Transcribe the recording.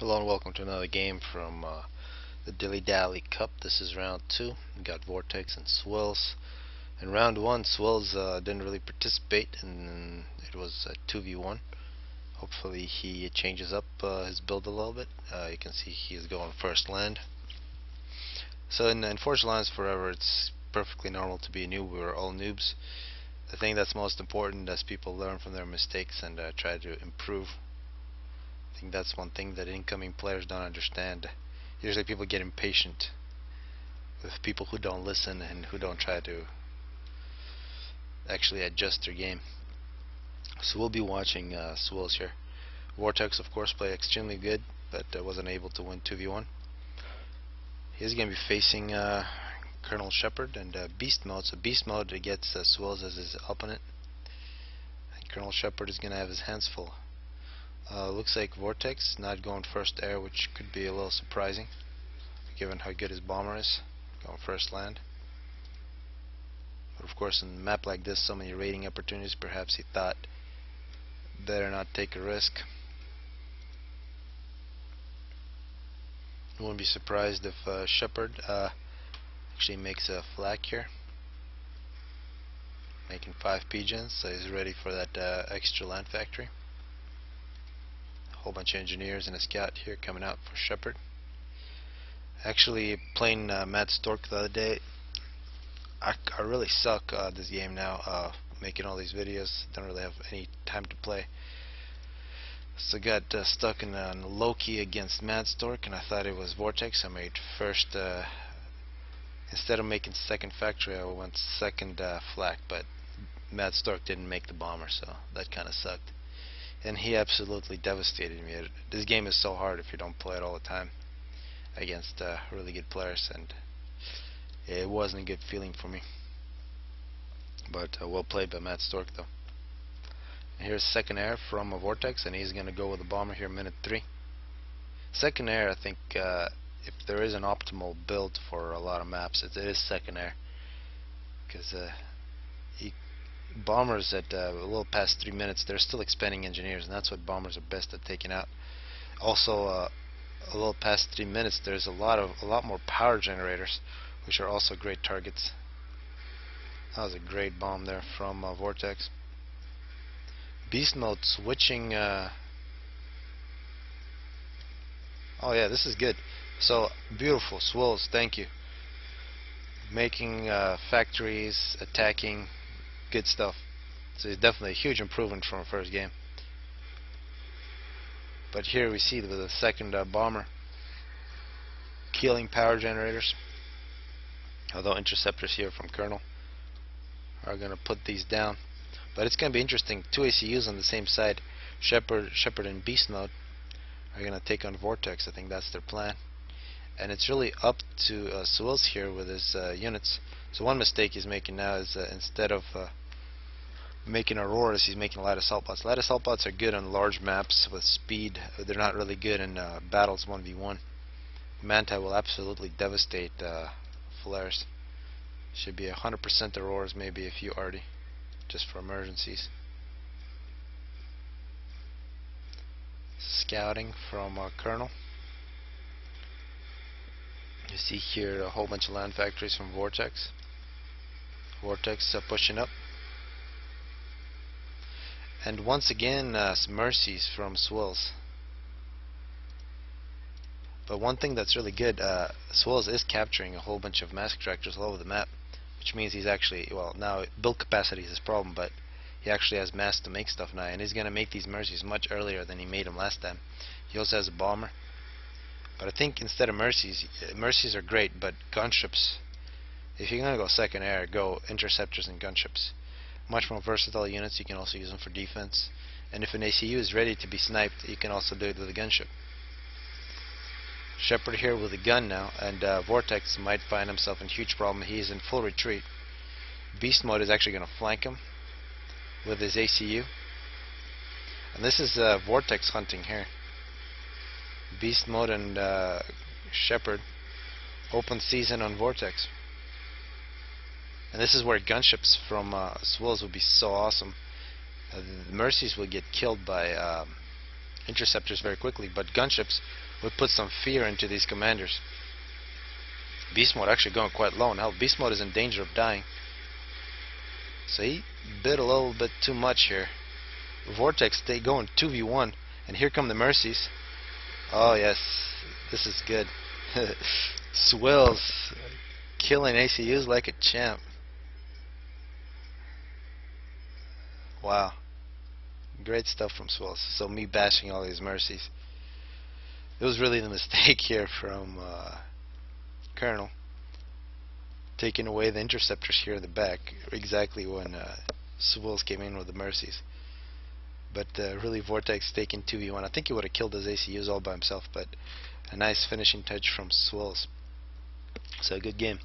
Hello and welcome to another game from the DilliDalli Cup. This is round 2. We got Vortex and Swwils. In round 1, Swwils didn't really participate, and it was a 2v1. Hopefully he changes up his build a little bit. You can see he's going first land. So in Forged Alliance Forever, it's perfectly normal to be a noob. We're all noobs. The thing that's most important is people learn from their mistakes and try to improve. I think that's one thing that incoming players don't understand. Usually people get impatient with people who don't listen and who don't try to actually adjust their game. So we'll be watching Swwils here. Vortex, of course, played extremely good, but wasn't able to win 2v1. He's going to be facing ColonerSheppard and Beast Mode. So Beast Mode gets Swwils as his opponent, and ColonerSheppard is going to have his hands full. Looks like Vortex not going first air, which could be a little surprising given how good his bomber is, going first land. But of course, in a map like this, so many raiding opportunities, perhaps he thought better not take a risk. I wouldn't be surprised if Sheppard actually makes a flak here, making 5 pigeons, so he's ready for that extra land factory. Whole bunch of engineers and a scout here coming out for Sheppard. Actually playing Mad Stork the other day, I really suck this game now, making all these videos, don't really have any time to play. So got stuck in Loki against Mad Stork, and I thought it was Vortex. I made first, instead of making second factory, I went second flak, but Mad Stork didn't make the bomber, so that kinda sucked. And he absolutely devastated me. This game is so hard if you don't play it all the time against really good players, and it wasn't a good feeling for me. But well played by Matt Stork though. And here's second air from a Vortex, and he's gonna go with a bomber here, minute 3. Second air, I think if there is an optimal build for a lot of maps, it is second air, because bombers at a little past 3 minutes, they're still expending engineers, and that's what bombers are best at taking out. Also, a little past 3 minutes, there's a lot more power generators, which are also great targets. That was a great bomb there from Vortex. Beast Mode switching. Oh yeah, this is good. So beautiful, Swwils. Thank you. Making factories, attacking. Good stuff. So it's definitely a huge improvement from our first game. But here we see with the second bomber killing power generators. Although interceptors here from Colonel are going to put these down. But it's going to be interesting. 2 ACUs on the same side. Sheppard and Beast Mode are going to take on Vortex. I think that's their plan. And it's really up to Swwils here with his units. So one mistake he's making now is instead of making Auroras, he's making light assault bots. Light assault bots are good on large maps with speed. They're not really good in battles 1v1. Manta will absolutely devastate flares. Should be 100% Auroras, maybe a few arty, just for emergencies. Scouting from Colonel. You see here a whole bunch of land factories from Vortex. Vortex pushing up. And once again, some mercies from Swwils. But one thing that's really good, Swwils is capturing a whole bunch of mask tractors all over the map, which means he's actually, well, now build capacity is his problem, but he actually has mass to make stuff now, and he's going to make these mercies much earlier than he made them last time. He also has a bomber. But I think instead of mercies are great, but gunships, if you're going to go second air, go interceptors and gunships. Much more versatile units. You can also use them for defense, and if an ACU is ready to be sniped, you can also do it with a gunship. Sheppard here with a gun now, and Vortex might find himself in huge problem. He is in full retreat. Beast Mode is actually going to flank him with his ACU, and this is Vortex hunting here. Beast Mode and Sheppard open season on Vortex. And this is where gunships from Swwils would be so awesome. The mercies will get killed by interceptors very quickly, but gunships would put some fear into these commanders. Beast Mode actually going quite low now. Beast Mode is in danger of dying. So he bit a little bit too much here. Vortex, they going 2v1, and here come the Mercies. Oh yes, this is good. Swwils killing ACUs like a champ. Wow, great stuff from Swwils. So me bashing all these Mercies. It was really the mistake here from Colonel, taking away the interceptors here in the back exactly when Swwils came in with the Mercies. But really Vortex taking 2v1. I think he would have killed his ACUs all by himself, but a nice finishing touch from Swwils. So good game.